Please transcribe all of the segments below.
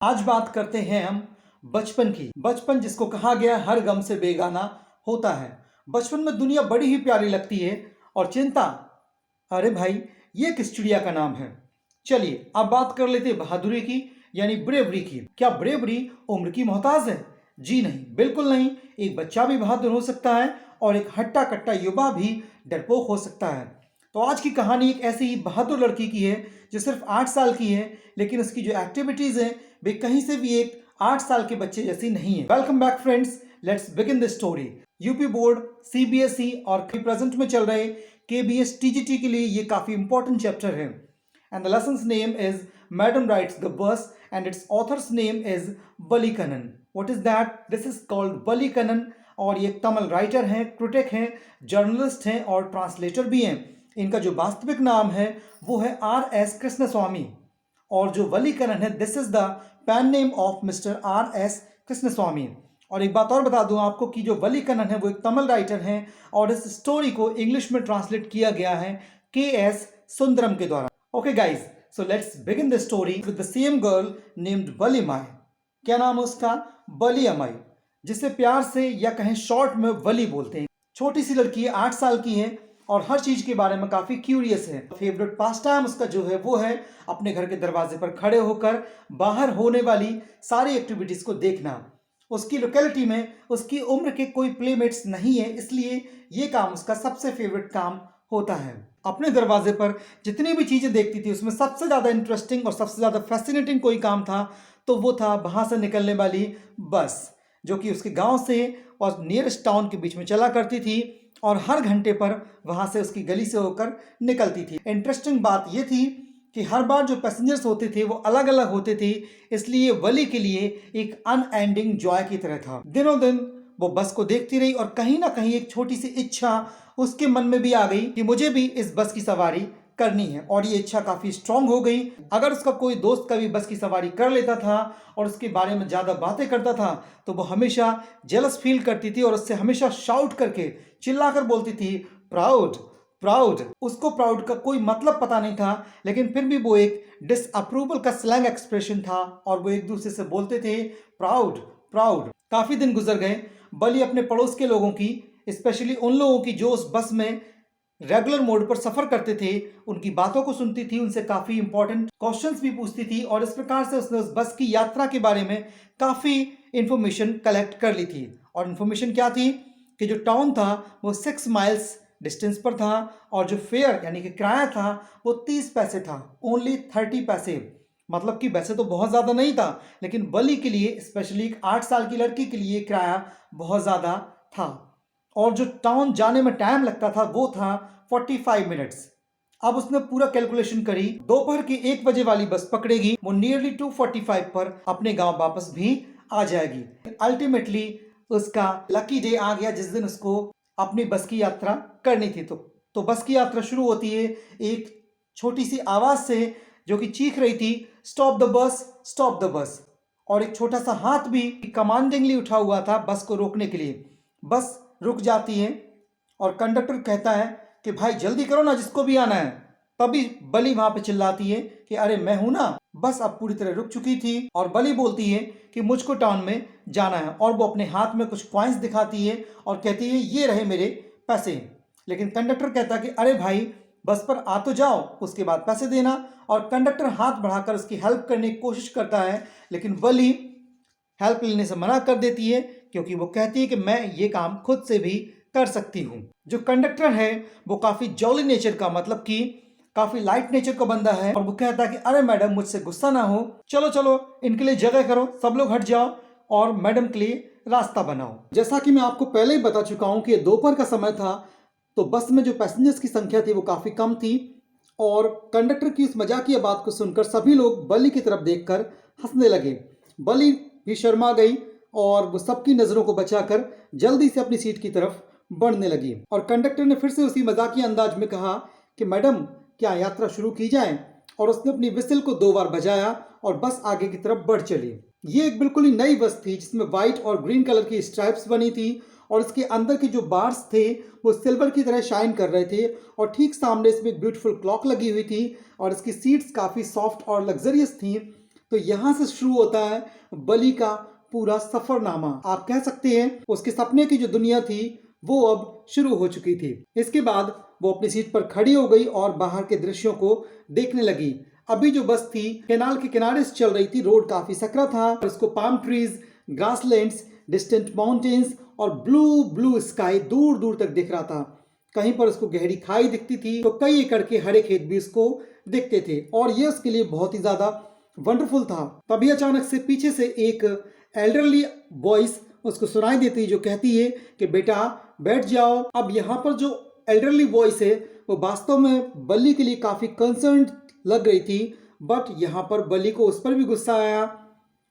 आज बात करते हैं हम बचपन की। बचपन जिसको कहा गया हर गम से बेगाना होता है। बचपन में दुनिया बड़ी ही प्यारी लगती है और चिंता, अरे भाई ये किस चिड़िया का नाम है। चलिए अब बात कर लेते हैं बहादुरी की, यानी ब्रेवरी की। क्या ब्रेवरी उम्र की मोहताज है? जी नहीं, बिल्कुल नहीं। एक बच्चा भी बहादुर हो सकता है और एक हट्टा कट्टा युवा भी डरपोक हो सकता है। तो आज की कहानी एक ऐसी ही बहादुर लड़की की है जो सिर्फ 8 साल की है, लेकिन उसकी जो एक्टिविटीज हैं वे कहीं से भी एक 8 साल के बच्चे जैसी नहीं है। Welcome back friends, let's begin the story. UP board, CBSE और प्रेजेंट में चल रहे केबीएस टीजीटी के लिए ये काफी इंपॉर्टेंट चैप्टर है। And the lesson's name is madam rides the bus and its author's name is Vallikkannan. What is that? This is called Vallikkannan और ये तमिल राइटर हैं, क्रिटिक हैं, जर्नलिस्ट हैं और ट्रांसलेटर भी हैं। इनका जो वास्तविक नाम है वो है R.S. कृष्णस्वामी और जो वली कन्नन है this is the pen name of mister R.S. Krishnaswamy. और एक बात और बता दूं आपको कि जो वली कन्नन है वो एक तमिल राइटर हैं और इस स्टोरी को इंग्लिश में ट्रांसलेट किया गया है K.S. सुंदरम के द्वारा। Okay guys, so let's begin the story with the same girl named Valliammai. क्या नाम है उसका? बली अमाई, जिसे प्यार से या कहें शॉर्ट में वली बोलते हैं। छोटी सी लड़की है, 8 साल की है और हर चीज के बारे में काफी क्यूरियस है। फेवरेट पास टाइम उसका जो है वो है अपने घर के दरवाजे पर खड़े होकर बाहर होने वाली सारी एक्टिविटीज को देखना। उसकी लोकेलिटी में उसकी उम्र के कोई प्लेमेट्स नहीं है, इसलिए ये काम उसका सबसे फेवरेट काम होता है। अपने दरवाजे पर जितनी भी चीजें देखती थी उसमें सबसे ज्यादा इंटरेस्टिंग और सबसे ज्यादा फैसिनेटिंग कोई काम था तो वो था वहां से निकलने वाली बस, जो कि उसके गांव से और नियरेस्ट टाउन के बीच में चला करती थी और हर घंटे पर वहां से उसकी गली से होकर निकलती थी। इंटरेस्टिंग बात यह थी कि हर बार जो पैसेंजर्स होते थे वो अलग अलग होते थे, इसलिए वली के लिए एक अनएंडिंग जॉय की तरह था। दिनों दिन वो बस को देखती रही और कहीं ना कहीं एक छोटी सी इच्छा उसके मन में भी आ गई कि मुझे भी इस बस की सवारी करनी है और ये इच्छा काफी स्ट्रांग हो गई। अगर उसका कोई दोस्त कभी बस की सवारी कर लेता था और उसके बारे में ज्यादा बातें करता था तो वो हमेशा जेलस फील करती थी और उससे हमेशा शाउट करके चिल्लाकर बोलती थी प्राउड प्राउड। उसको प्राउड का कोई मतलब पता नहीं था, लेकिन फिर भी वो एक डिसअप्रूवल का स्लैंग एक्सप्रेशन था और वो एक दूसरे से बोलते थे प्राउड प्राउड। काफी दिन गुजर गए। बली अपने पड़ोस के लोगों की, स्पेशली उन लोगों की जो उस बस में रेगुलर मोड पर सफर करते थे, उनकी बातों को सुनती थी, उनसे काफी इंपॉर्टेंट क्वेश्चंस भी पूछती थी और इस प्रकार से उसने उस बस की यात्रा के बारे में काफी इंफॉर्मेशन कलेक्ट कर ली थी। और इंफॉर्मेशन क्या थी कि जो टाउन था वो 6 माइल्स डिस्टेंस पर था और जो फेयर यानी कि किराया था वो 30 पैसे था, ओनली 30 पैसे। मतलब कि वैसे तो बहुत ज़्यादा नहीं था, लेकिन बली के लिए, स्पेशली एक 8 साल की लड़की के लिए किराया बहुत ज़्यादा था। और जो टाउन जाने में टाइम लगता था वो था 45 मिनट्स। अब उसने पूरा कैलकुलेशन करी, दोपहर की 1 बजे वाली बस पकड़ेगी, वो नियरली 2:45 पर अपने गांव वापस भी आ जाएगी। अल्टीमेटली उसका लकी डे आ गया जिस दिन उसको अपनी बस की यात्रा करनी थी। तो बस की यात्रा शुरू होती है एक छोटी सी आवाज से जो कि चीख रही थी stop the bus, stop the bus. और एक छोटा सा हाथ भी कमांडिंगली उठा हुआ था बस को रोकने के लिए। बस रुक जाती है और कंडक्टर कहता है कि भाई जल्दी करो ना, जिसको भी आना है। तभी बली वहां पे चिल्लाती है कि अरे मैं हूं ना। बस अब पूरी तरह रुक चुकी थी और बली बोलती है कि मुझको टाउन में जाना है और वो अपने हाथ में कुछ कॉइन्स दिखाती है और कहती है ये रहे मेरे पैसे। लेकिन कंडक्टर कहता है कि अरे भाई बस पर आ तो जाओ, उसके बाद पैसे देना। और कंडक्टर हाथ बढ़ाकर उसकी हेल्प करने की कोशिश करता है, लेकिन बली हेल्प लेने से मना कर देती है क्योंकि वो कहती है कि मैं ये काम खुद से भी कर सकती हूँ। जो कंडक्टर है वो काफी जॉली नेचर का, मतलब कि काफी लाइट नेचर का बंदा है और वो कहता है कि अरे मैडम मुझसे गुस्सा ना हो, चलो चलो इनके लिए जगह करो, सब लोग हट जाओ और मैडम के लिए रास्ता बनाओ। जैसा कि मैं आपको पहले ही बता चुका हूँ कि दोपहर का समय था, तो बस में जो पैसेंजर्स की संख्या थी वो काफी कम थी और कंडक्टर की इस मजाकिया बात को सुनकर सभी लोग बली की तरफ देखकर हंसने लगे। बली भी शर्मा गई और वो सबकी नजरों को बचाकर जल्दी से अपनी सीट की तरफ बढ़ने लगी। और कंडक्टर ने फिर से उसी मजाकिया अंदाज में कहा कि मैडम क्या यात्रा शुरू की जाए, और उसने अपनी विसिल को 2 बार बजाया और बस आगे की तरफ बढ़ चली। ये एक बिल्कुल ही नई बस थी जिसमें व्हाइट और ग्रीन कलर की स्ट्राइप्स बनी थी और इसके अंदर के जो बार्स थे वो सिल्वर की तरह शाइन कर रहे थे और ठीक सामने इसमें एक ब्यूटीफुल क्लॉक लगी हुई थी और इसकी सीट्स काफ़ी सॉफ्ट और लग्जरियस थी। तो यहाँ से शुरू होता है बली का पूरा सफरनामा। आप कह सकते हैं उसके सपने की जो दुनिया थी वो अब शुरू हो चुकी थी। इसके बाद वो अपनी सीट पर खड़ी हो गई और बाहर के दृश्यों को देखने लगी। अभी जो बस थी कैनाल के किनारे से चल रही थी, रोड काफी सकरा था और उसको palm trees, grasslands, distant mountains और ब्लू ब्लू स्काई दूर दूर तक दिख रहा था। कहीं पर उसको गहरी खाई दिखती थी तो कई एकड़ के हरे खेत भी उसको दिखते थे और ये उसके लिए बहुत ही ज्यादा वंडरफुल था। तभी अचानक से पीछे से एक एल्डरली वॉइस उसको सुनाई देती जो कहती है कि बेटा बैठ जाओ। अब यहाँ पर जो एल्डरली वॉइस है वो वास्तव में बल्ली के लिए काफी कंसर्न लग रही थी, बट यहाँ पर बल्ली को उस पर भी गुस्सा आया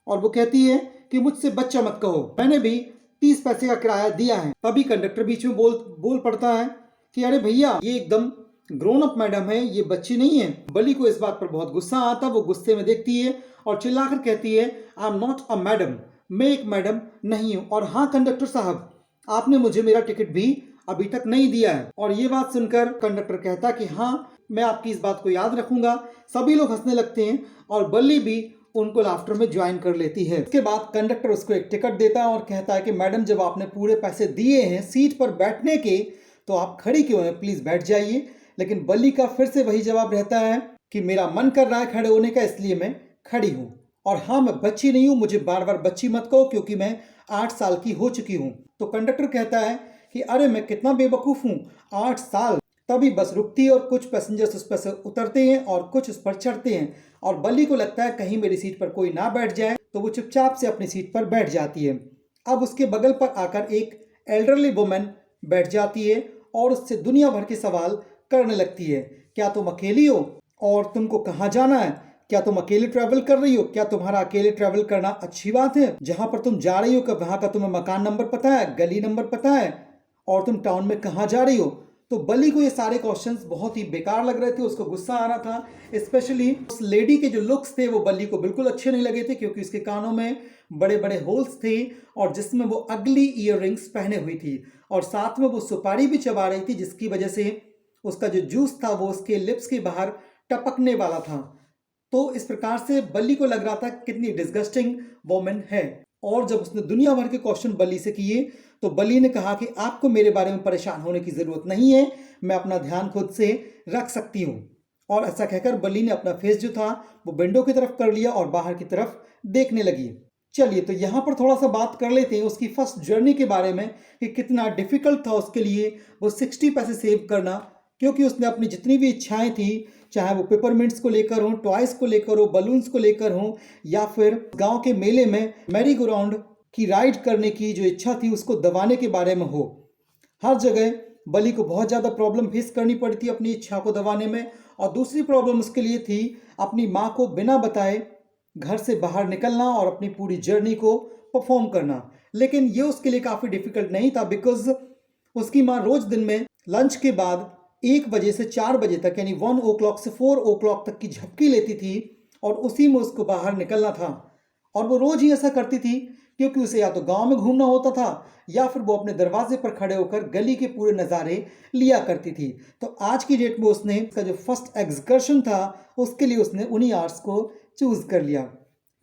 और वो कहती है कि मुझसे बच्चा मत कहो, मैंने भी 30 पैसे का किराया दिया है। तभी कंडक्टर बीच में बोल पड़ता है कि अरे भैया ये एकदम ग्रोन अप मैडम है, ये बच्ची नहीं है। बली को इस बात पर बहुत गुस्सा आता, वो गुस्से में देखती है और चिल्लाकर कहती है I am not a madam, मैं एक मैडम नहीं हूँ। और हाँ कंडक्टर साहब, आपने मुझे मेरा टिकट भी अभी तक नहीं दिया है। और ये बात सुनकर कंडक्टर कहता कि हाँ मैं आपकी इस बात को याद रखूंगा। सभी लोग हंसने लगते हैं और बल्ली भी उनको लाफ्टर में ज्वाइन कर लेती है। इसके बाद कंडक्टर उसको एक टिकट देता है और कहता है कि मैडम जब आपने पूरे पैसे दिए हैं सीट पर बैठने के तो आप खड़ी क्यों हैं, प्लीज बैठ जाइए। लेकिन बल्ली का फिर से वही जवाब रहता है कि मेरा मन कर रहा है खड़े होने का, इसलिए मैं खड़ी हूँ। और हाँ मैं बच्ची नहीं हूँ, मुझे बार बार बच्ची मत कहो क्योंकि मैं 8 साल की हो चुकी हूँ। तो कंडक्टर कहता है कि अरे मैं कितना बेवकूफ़ हूँ, 8 साल। तभी बस रुकती है और कुछ पैसेंजर्स उस पर से उतरते हैं और कुछ उस पर चढ़ते हैं और बल्ली को लगता है कहीं मेरी सीट पर कोई ना बैठ जाए, तो वो चुपचाप से अपनी सीट पर बैठ जाती है। अब उसके बगल पर आकर एक एल्डरली वुमन बैठ जाती है और उससे दुनिया भर के सवाल करने लगती है। क्या तुम अकेली हो और तुमको कहाँ जाना है? क्या तुम अकेले ट्रैवल कर रही हो? क्या तुम्हारा अकेले ट्रैवल करना अच्छी बात है? जहां पर तुम जा रही हो क्या वहां का तुम्हें मकान नंबर पता है, गली नंबर पता है, और तुम टाउन में कहाँ जा रही हो? तो बली को ये सारे क्वेश्चंस बहुत ही बेकार लग रहे थे, उसको गुस्सा आ रहा था। स्पेशली उस लेडी के जो लुक्स थे वो बली को बिल्कुल अच्छे नहीं लगे थे क्योंकि उसके कानों में बड़े बड़े होल्स थे और जिसमें वो अगली ईयररिंग्स पहने हुई थी और साथ में वो सुपारी भी चबा रही थी जिसकी वजह से उसका जो जूस था वो उसके लिप्स के बाहर टपकने वाला था। तो इस प्रकार से बल्ली को लग रहा था कितनी डिस्गस्टिंग वोमेन है। और जब उसने दुनिया भर के क्वेश्चन बल्ली से किए तो बल्ली ने कहा कि आपको मेरे बारे में परेशान होने की जरूरत नहीं है, मैं अपना ध्यान खुद से रख सकती हूँ। और ऐसा कहकर बल्ली ने अपना फेस जो था वो विंडो की तरफ कर लिया और बाहर की तरफ देखने लगी। चलिए तो यहाँ पर थोड़ा सा बात कर लेते हैं उसकी फर्स्ट जर्नी के बारे में कि कितना डिफिकल्ट था उसके लिए वो 60 पैसे सेव करना, क्योंकि उसने अपनी जितनी भी इच्छाएं थी, चाहे वो पेपरमिंट्स को लेकर हो, टॉयज को लेकर हो, बलून्स को लेकर हो, या फिर गांव के मेले में मैरी गो राउंड की राइड करने की जो इच्छा थी उसको दबाने के बारे में हो, हर जगह बली को बहुत ज़्यादा प्रॉब्लम फेस करनी पड़ी थी अपनी इच्छा को दबाने में। और दूसरी प्रॉब्लम उसके लिए थी अपनी माँ को बिना बताए घर से बाहर निकलना और अपनी पूरी जर्नी को परफॉर्म करना। लेकिन ये उसके लिए काफ़ी डिफिकल्ट नहीं था बिकॉज उसकी माँ रोज दिन में लंच के बाद 1 बजे से 4 बजे तक यानी 1 o'clock से 4 o'clock तक की झपकी लेती थी और उसी में उसको बाहर निकलना था। और वो रोज ही ऐसा करती थी क्योंकि उसे या तो गांव में घूमना होता था या फिर वो अपने दरवाजे पर खड़े होकर गली के पूरे नज़ारे लिया करती थी। तो आज की डेट में उसने उसका जो फर्स्ट एक्सकर्शन था उसके लिए उसने उन्हीं आर्ट्स को चूज कर लिया।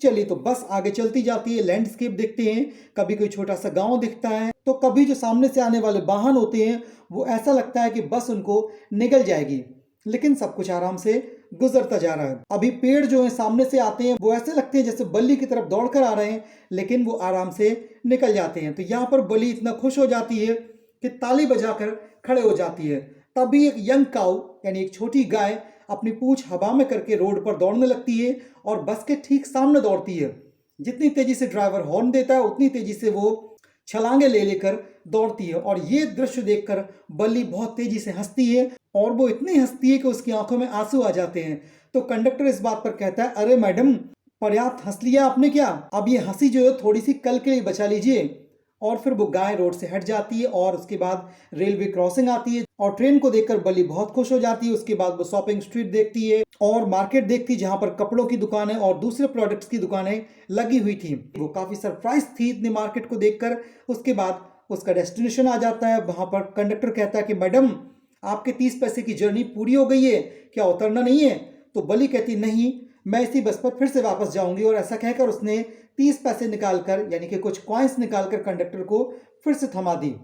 चलिए तो बस आगे चलती जाती है, लैंडस्केप देखते हैं, कभी कोई छोटा सा गांव दिखता है तो कभी जो सामने से आने वाले वाहन होते हैं वो ऐसा लगता है कि बस उनको निगल जाएगी, लेकिन सब कुछ आराम से गुजरता जा रहा है। अभी पेड़ जो है सामने से आते हैं वो ऐसे लगते हैं जैसे बल्ली की तरफ दौड़कर आ रहे हैं, लेकिन वो आराम से निकल जाते हैं। तो यहाँ पर बल्ली इतना खुश हो जाती है कि ताली बजाकर खड़े हो जाती है। तभी एक यंग काऊ यानी एक छोटी गाय अपनी पूंछ हवा में करके रोड पर दौड़ने लगती है और बस के ठीक सामने दौड़ती है। जितनी तेजी से ड्राइवर हॉर्न देता है उतनी तेजी से वो छलांगे ले लेकर दौड़ती है। और ये दृश्य देखकर बल्ली बहुत तेजी से हंसती है और वो इतनी हंसती है कि उसकी आंखों में आंसू आ जाते हैं। तो कंडक्टर इस बात पर कहता है अरे मैडम पर्याप्त हंस लिया आपने क्या, अब ये हंसी जो है थोड़ी सी कल के लिए बचा लीजिए। और फिर वो गाय रोड से हट जाती है और उसके बाद रेलवे क्रॉसिंग आती है और ट्रेन को देखकर बल्ली बहुत खुश हो जाती है। उसके बाद वो शॉपिंग स्ट्रीट देखती है और मार्केट देखती है जहां पर कपड़ों की दुकानें और दूसरे प्रोडक्ट्स की दुकानें लगी हुई थी। वो काफी सरप्राइज थी इतनी मार्केट को देखकर। उसके बाद उसका डेस्टिनेशन आ जाता है, वहां पर कंडक्टर कहता है कि मैडम आपके 30 पैसे की जर्नी पूरी हो गई है, क्या उतरना नहीं है? तो बल्ली कहती नहीं, मैं इसी बस पर फिर से वापस जाऊंगी। और ऐसा कहकर उसने 30 पैसे निकालकर यानी कि कुछ कॉइन्स निकालकर कंडक्टर को फिर से थमा दी।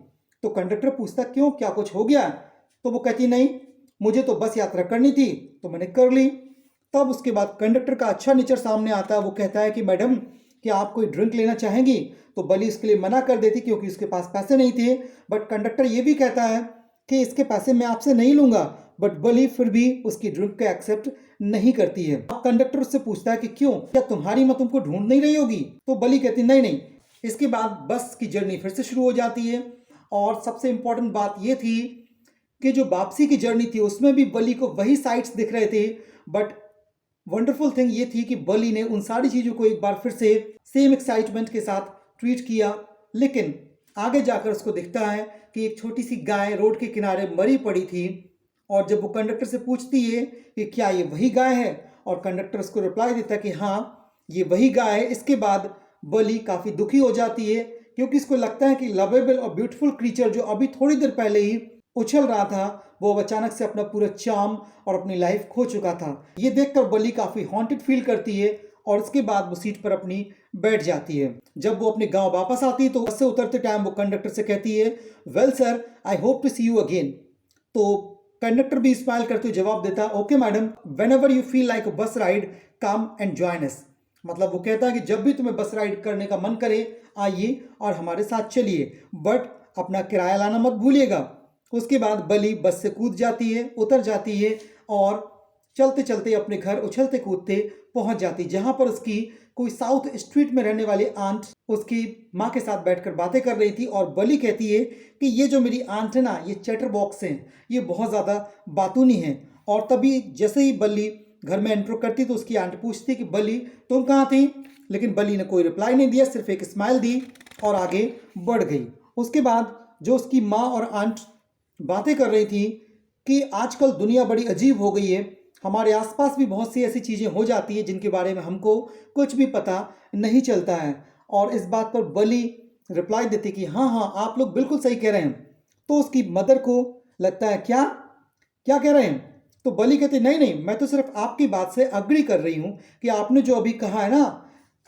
तो कंडक्टर पूछता क्यों, क्या कुछ हो गया? तो वो कहती नहीं, मुझे तो बस यात्रा करनी थी तो मैंने कर ली। तब उसके बाद कंडक्टर का अच्छा नेचर सामने आता है। वो कहता है कि मैडम क्या आप कोई ड्रिंक लेना चाहेंगी? तो बली उसके लिए मना कर देती क्योंकि उसके पास पैसे नहीं थे। बट कंडक्टर ये भी कहता है कि इसके पैसे मैं आपसे नहीं लूंगा। बट बली फिर भी उसकी ड्रिंक को एक्सेप्ट नहीं करती है। अब कंडक्टर उससे पूछता है कि क्यों, क्या तुम्हारी माँ तुमको ढूंढ नहीं रही होगी? तो बली कहती नहीं नहीं। इसके बाद बस की जर्नी फिर से शुरू हो जाती है। और सबसे इंपॉर्टेंट बात यह थी कि जो वापसी की जर्नी थी उसमें भी बली को वही साइट्स दिख रहे थे। बट वंडरफुल थिंग ये थी कि बली ने उन सारी चीज़ों को एक बार फिर से सेम एक्साइटमेंट के साथ ट्रीट किया। लेकिन आगे जाकर उसको दिखता है कि एक छोटी सी गाय रोड के किनारे मरी पड़ी थी। और जब वो कंडक्टर से पूछती है कि क्या ये वही गाय है, और कंडक्टर उसको रिप्लाई देता है कि हाँ ये वही गाय है। इसके बाद बली काफ़ी दुखी हो जाती है क्योंकि इसको लगता है कि लवेबल और ब्यूटीफुल क्रीचर जो अभी थोड़ी देर पहले ही उछल रहा था वो अब अचानक से अपना पूरा चार्म और अपनी लाइफ खो चुका था। ये देखकर बली काफ़ी हॉन्टेड फील करती है और उसके बाद वो सीट पर अपनी बैठ जाती है। जब वो अपने गांव वापस आती है तो बस से उतरते टाइम वो कंडक्टर से कहती है well sir I hope to see you again. तो कंडक्टर भी स्माइल करते हुए जवाब देता okay madam, whenever you feel like a bus ride come and join us. मतलब वो कहता है कि जब भी तुम्हें बस राइड करने का मन करे आइए और हमारे साथ चलिए, बट अपना किराया लाना मत भूलिएगा। उसके बाद बली बस से कूद जाती है, उतर जाती है और चलते चलते अपने घर उछलते कूदते पहुंच जाती, जहां पर उसकी कोई साउथ स्ट्रीट में रहने वाली आंट उसकी माँ के साथ बैठकर बातें कर रही थी। और बली कहती है कि ये जो मेरी आंट है ना, ये चैटर बॉक्स हैं, ये बहुत ज़्यादा बातूनी हैं। और तभी जैसे ही बली घर में एंटर करती तो उसकी आंट पूछती कि बली तुम कहाँ थी? लेकिन बली ने कोई रिप्लाई नहीं दिया, सिर्फ एक स्माइल दी और आगे बढ़ गई। उसके बाद जो उसकी माँ और आंट बातें कर रही थी कि आजकल दुनिया बड़ी अजीब हो गई है, हमारे आसपास भी बहुत सी ऐसी चीज़ें हो जाती है जिनके बारे में हमको कुछ भी पता नहीं चलता है। और इस बात पर बली रिप्लाई देती कि हाँ हाँ आप लोग बिल्कुल सही कह रहे हैं। तो उसकी मदर को लगता है क्या क्या कह रहे हैं? तो बली कहती नहीं नहीं, मैं तो सिर्फ आपकी बात से अग्री कर रही हूँ कि आपने जो अभी कहा है ना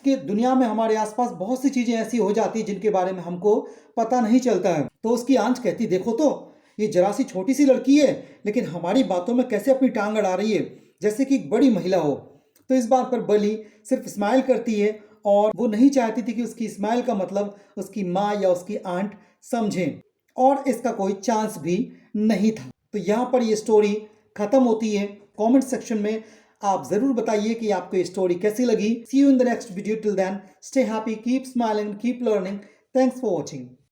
कि दुनिया में हमारे आसपास बहुत सी चीज़ें ऐसी हो जाती हैं जिनके बारे में हमको पता नहीं चलता है। तो उसकी आंट कहती देखो तो ये जरा सी छोटी सी लड़की है लेकिन हमारी बातों में कैसे अपनी टांग अड़ा रही है जैसे कि एक बड़ी महिला हो। तो इस बात पर बली सिर्फ स्माइल करती है और वो नहीं चाहती थी कि उसकी स्माइल का मतलब उसकी माँ या उसकी आंट समझें, और इसका कोई चांस भी नहीं था। तो यहाँ पर ये स्टोरी खत्म होती है। कमेंट सेक्शन में आप ज़रूर बताइए कि आपको ये स्टोरी कैसी लगी। See you in the next video, till then stay happy, keep smiling, keep learning. Thanks for watching.